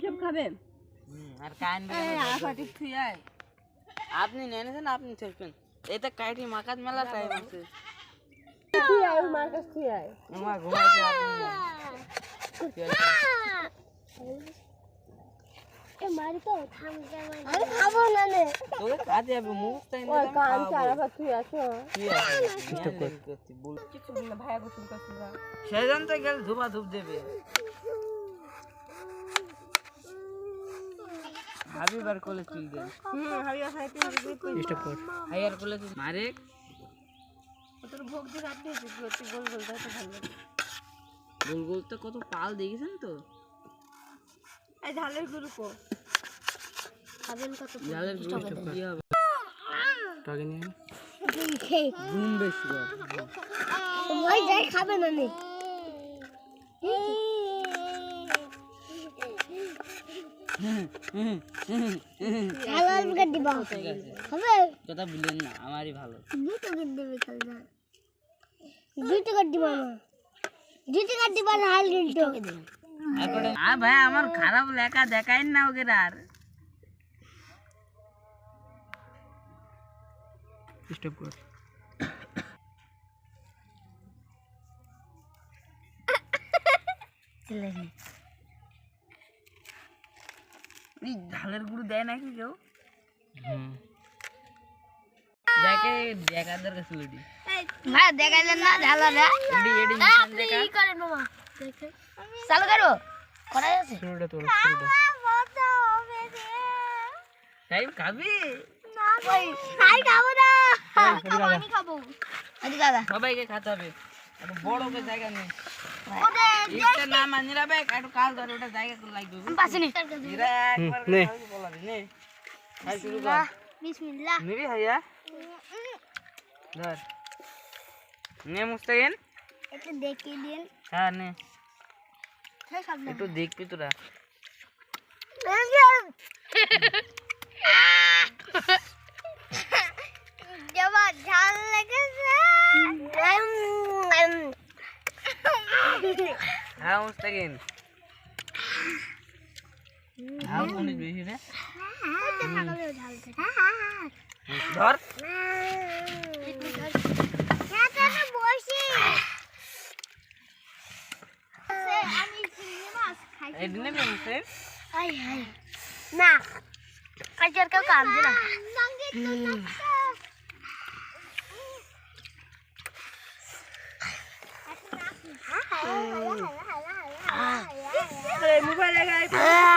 সব খাবেন আর কান আপনি নেনেছেন আপনি থাকবেন এটা কাইটি মাকাত মেলা টাইম আছে আমার ঘুমাইছে সেজন তো গেল ধুপা ধুপ দেবে হাবিবার কোলে তুল দে হাইয়ার কোলে তুল মারে তোর ভোগ দিয়ে রাখতে হচ্ছে গোল গোল তো ভালো লাগে গোল গোল তো কত পাল দেখেছেন তো এই ঝালের গুরু কো খাবেন কত ঝালের গুরু কি হবে টাকে নিয়ে ঘুম বেশি ওই যাই খাবে না নে হালাল করে দিবা হবে কথা বলেন না আমারই ভালো দুটো করে দেবে খালদা দুটো করে দিবা না দুটো করে দিবা না হাল কিন্তু ভাই আমার খারাপ লেখা দেখাই না ওকে আর স্টপ কর এই ঝালের গুঁড়ো দেয় নাকি কেউ দেখে দেখাদের কাছে লুডি না দেখাইলেন না ঝালাটা এডি এডি মিশন দেখা কি করেন মামা চালু করো করাই আছে শুরুটা তোর টাইম খাবি না ভাই খাবো না আমি খাবো আদি দাদা সবাইকে খেতে হবে একটু বড় করে জায়গা নেই একটা নাম আনিরা ভাই একটু কাল ধরে ওটা জায়গা করে লাগবে পাশে নে এরা একবার নে বলা নে হাই শুরু কর বিসমিল্লাহ নিবি হাইয়া ধর নে মুস্তাকিন একটু দেখি দিন হ্যাঁ নে হ্যাঁ সব একটু দেখবি তোরা জবা ঝাল লেগেছে হ্যাঁ মুস্তাকিন ঝাল কোনি বেশি রে ধর এদিনে বেরোছে না আজকের কেউ কাম দিই না মোবাইল